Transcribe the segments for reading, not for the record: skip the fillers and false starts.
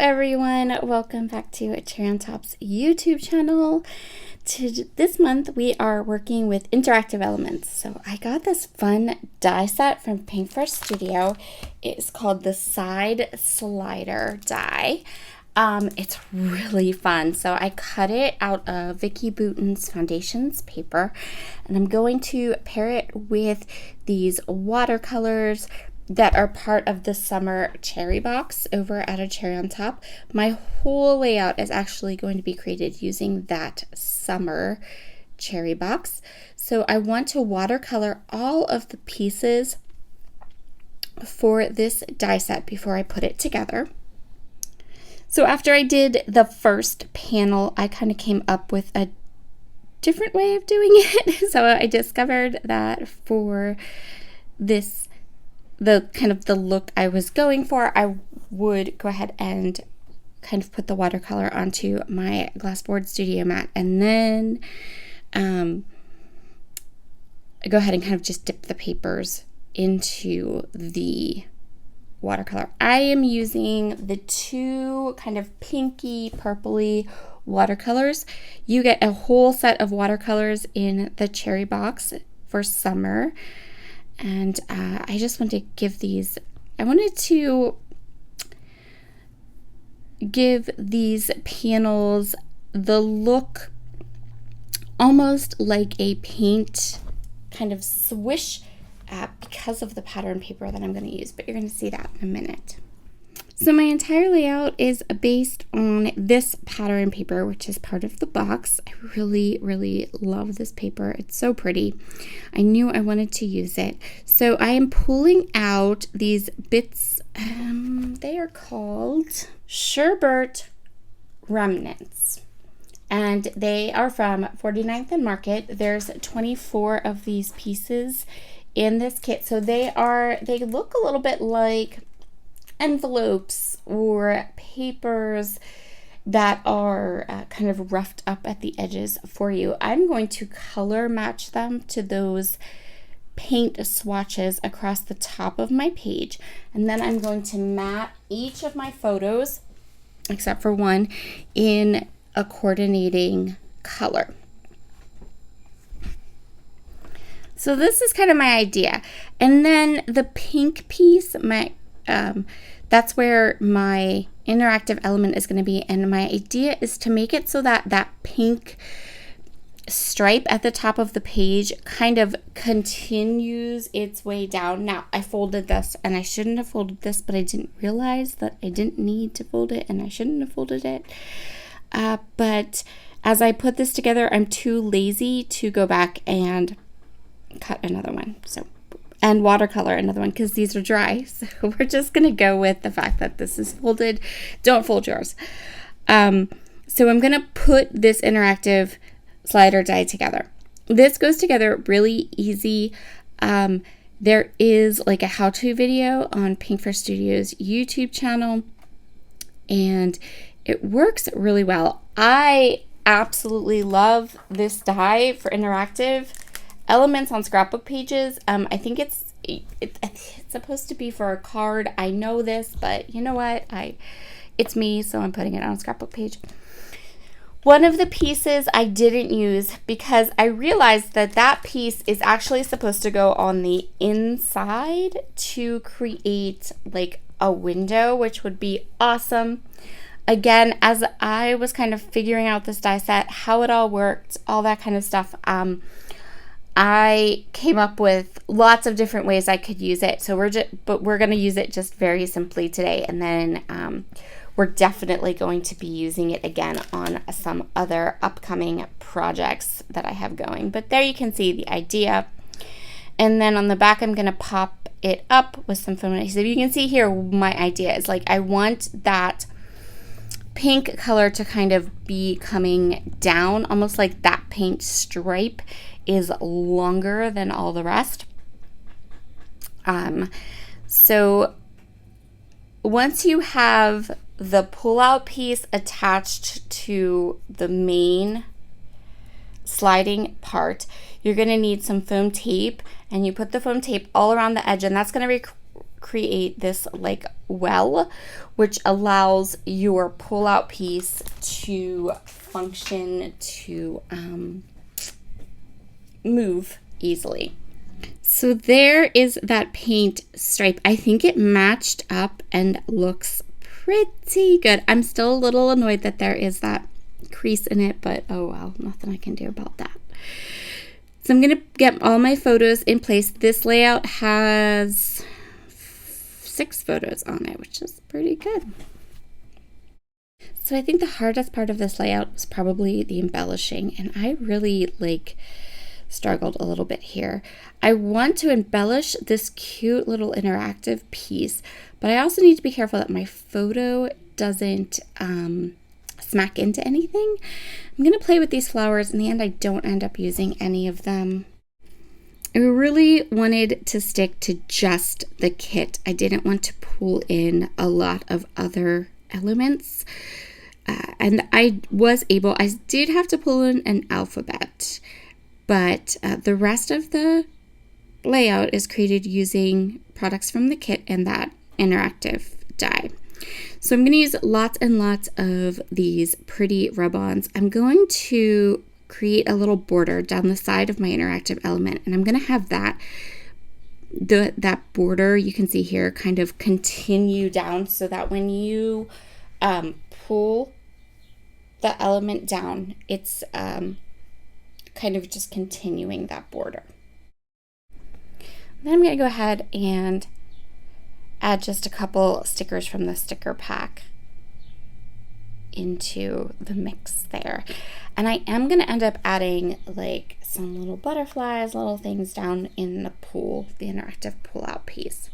everyone, welcome back to Cherry on Top's YouTube channel. This month we are working with interactive elements. So I got this fun die set from Paintbrush Studio. It's called the Side Slider die. It's really fun. So I cut it out of Vicki Boutin's Foundations paper, and I'm going to pair it with these watercolors that are part of the summer cherry box over at a Cherry on Top. My whole layout is actually going to be created using that summer cherry box. So I want to watercolor all of the pieces for this die set before I put it together. So after I did the first panel, I kind of came up with a different way of doing it. So I discovered that for this the look I was going for, I would go ahead and kind of put the watercolor onto my glassboard studio mat, and then I go ahead and kind of just dip the papers into the watercolor. I am using the two kind of pinky purpley watercolors. You get a whole set of watercolors in the cherry box for summer. And I just wanted to give these, I wanted to give these panels the look almost like a paint kind of swish because of the pattern paper that I'm going to use, but you're going to see that in a minute. So my entire layout is based on this pattern paper, which is part of the box. I really, really love this paper. It's so pretty. I knew I wanted to use it. So I am pulling out these bits. They are called Sherbet Remnants, and they are from 49th and Market. There's 24 of these pieces in this kit. So they look a little bit like envelopes or papers that are kind of roughed up at the edges for you. I'm going to color match them to those paint swatches across the top of my page, and then I'm going to mat each of my photos, except for one, in a coordinating color. So this is kind of my idea. And then the pink piece, that's where my interactive element is going to be, and my idea is to make it so that that pink stripe at the top of the page kind of continues its way down. Now, I folded this, and I shouldn't have folded this, but I didn't realize that I didn't need to fold it, and I shouldn't have folded it. But as I put this together, I'm too lazy to go back and cut another one. And watercolor another one, because these are dry. So we're just going to go with the fact that this is folded. Don't fold yours. So I'm going to put this interactive slider die together. This goes together really easy. There is like a how-to video on Paintbrush Studio's YouTube channel, and it works really well. I absolutely love this die for interactive elements on scrapbook pages. I think it's supposed to be for a card. I know this, but you know what? It's me, so I'm putting it on a scrapbook page. One of the pieces I didn't use because I realized that that piece is actually supposed to go on the inside to create like a window, which would be awesome. Again, as I was kind of figuring out this die set, how it all worked, all that kind of stuff, I came up with lots of different ways I could use it. So we're going to use it just very simply today, and then we're definitely going to be using it again on some other upcoming projects that I have going. But there you can see the idea. And then on the back, I'm going to pop it up with some foam adhesive. You can see here my idea is like I want that pink color to kind of be coming down, almost like that paint stripe is longer than all the rest. So once you have the pull-out piece attached to the main sliding part, you're going to need some foam tape, and you put the foam tape all around the edge, and that's going to create this like well, which allows your pull-out piece to function to move easily. So there is that paint stripe. I think it matched up and looks pretty good. I'm still a little annoyed that there is that crease in it, but oh well, nothing I can do about that. So I'm going to get all my photos in place. This layout has 6 photos on it, which is pretty good. So I think the hardest part of this layout was probably the embellishing, and I really struggled a little bit here. I want to embellish this cute little interactive piece, but I also need to be careful that my photo doesn't smack into anything. I'm going to play with these flowers. In the end, I don't end up using any of them. I really wanted to stick to just the kit. I didn't want to pull in a lot of other elements. And I did have to pull in an alphabet, but the rest of the layout is created using products from the kit and that interactive die. So I'm going to use lots and lots of these pretty rub-ons. I'm going to create a little border down the side of my interactive element, and I'm going to have that border you can see here kind of continue down so that when you pull the element down, it's kind of just continuing that border. Then I'm going to go ahead and add just a couple stickers from the sticker pack into the mix there. And I am going to end up adding like some little butterflies, little things down in the interactive pull-out piece.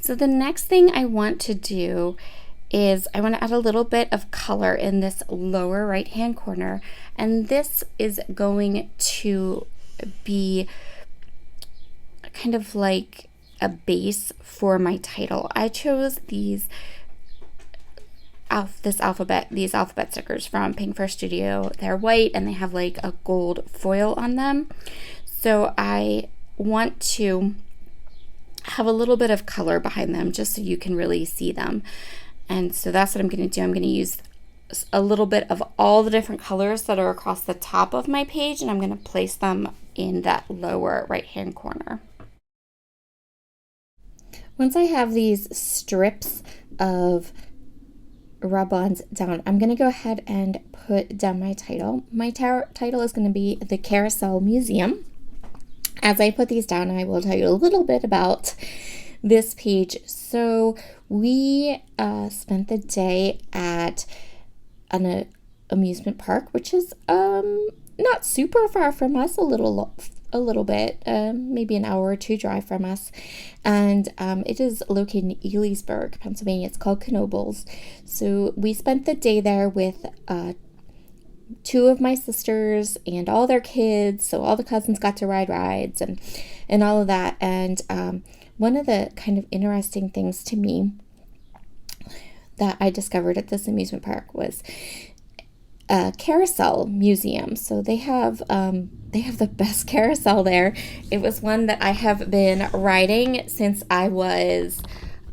So the next thing I want to do is I want to add a little bit of color in this lower right hand corner, and this is going to be kind of like a base for my title. I chose these alphabet stickers from Pink Fur Studio. They're white and they have like a gold foil on them. So I want to have a little bit of color behind them just so you can really see them. And so that's what I'm going to do. I'm going to use a little bit of all the different colors that are across the top of my page, and I'm going to place them in that lower right hand corner. Once I have these strips of rub-ons down, I'm going to go ahead and put down my title. My title is going to be The Carousel Museum. As I put these down, I will tell you a little bit about this page. So we spent the day at an amusement park, which is not super far from us, a little bit, maybe an hour or two drive from us, and it is located in Elysburg, Pennsylvania. It's called Knoebels. So we spent the day there with 2 of my sisters and all their kids, so all the cousins got to ride rides and all of that. And one of the kind of interesting things to me that I discovered at this amusement park was a carousel museum. So they have the best carousel there. It was one that I have been riding since I was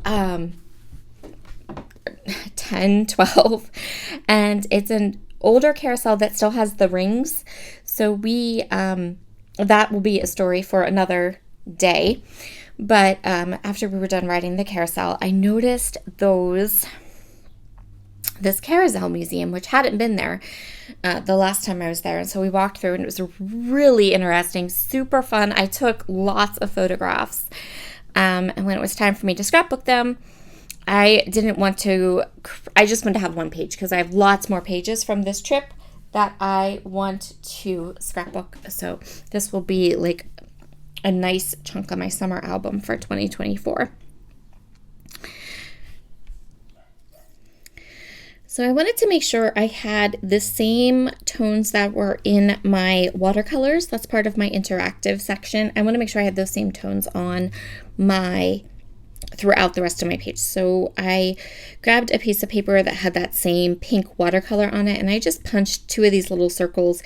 10, 12, and it's an older carousel that still has the rings. So we that will be a story for another day. But after we were done riding the carousel, I noticed this carousel museum, which hadn't been there the last time I was there. And so we walked through, and it was really interesting, super fun. I took lots of photographs. And when it was time for me to scrapbook them, I just wanted to have one page because I have lots more pages from this trip that I want to scrapbook. So this will be like a nice chunk of my summer album for 2024. So I wanted to make sure I had the same tones that were in my watercolors. That's part of my interactive section. I want to make sure I had those same tones on my throughout the rest of my page. So I grabbed a piece of paper that had that same pink watercolor on it, and I just punched 2 of these little circles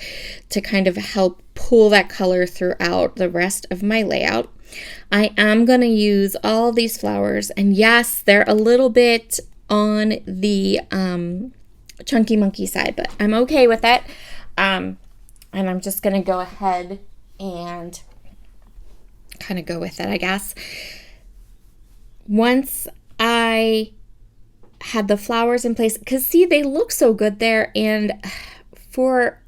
to kind of help pull that color throughout the rest of my layout. I am going to use all these flowers, and yes, they're a little bit on the chunky monkey side, but I'm okay with it. And I'm just going to go ahead and kind of go with it, I guess. Once I had the flowers in place, because see, they look so good there, and for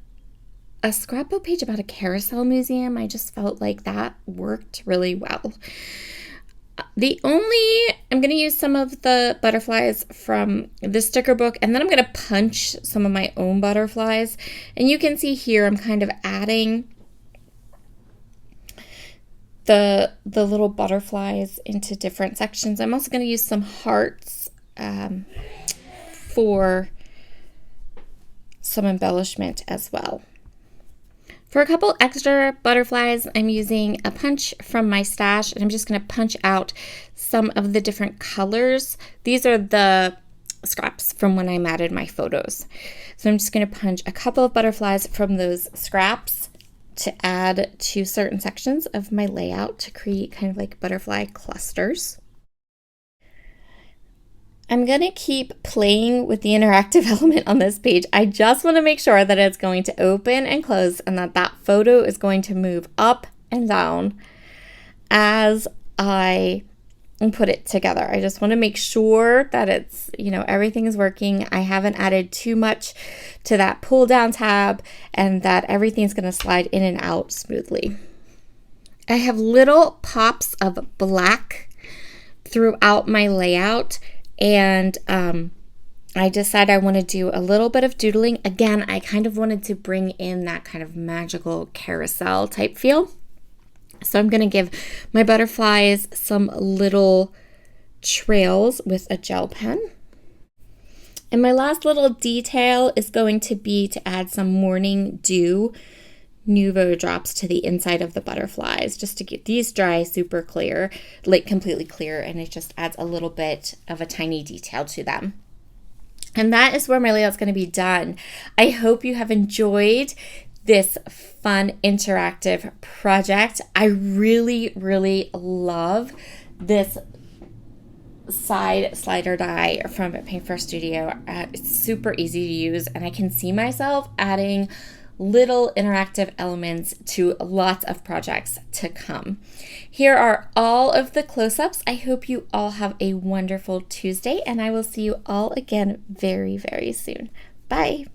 a scrapbook page about a carousel museum, I just felt like that worked really well. I'm going to use some of the butterflies from the sticker book, and then I'm going to punch some of my own butterflies. And you can see here I'm kind of adding the little butterflies into different sections. I'm also going to use some hearts for some embellishment as well. For a couple extra butterflies, I'm using a punch from my stash, and I'm just going to punch out some of the different colors. These are the scraps from when I matted my photos. So I'm just going to punch a couple of butterflies from those scraps to add to certain sections of my layout to create kind of like butterfly clusters. I'm going to keep playing with the interactive element on this page. I just want to make sure that it's going to open and close, and that photo is going to move up and down as I put it together. I just want to make sure that it's, everything is working. I haven't added too much to that pull down tab, and that everything's going to slide in and out smoothly. I have little pops of black throughout my layout, and I decided I want to do a little bit of doodling. Again, I kind of wanted to bring in that kind of magical carousel type feel. So I'm going to give my butterflies some little trails with a gel pen. And my last little detail is going to be to add some morning dew Nuvo drops to the inside of the butterflies, just to get these dry super clear, like completely clear, and it just adds a little bit of a tiny detail to them. And that is where my layout's going to be done. I hope you have enjoyed this fun interactive project. I really, really love this side slider die from Paint4 Studio. It's super easy to use, and I can see myself adding little interactive elements to lots of projects to come. Here are all of the close-ups. I hope you all have a wonderful Tuesday, and I will see you all again very, very soon. Bye.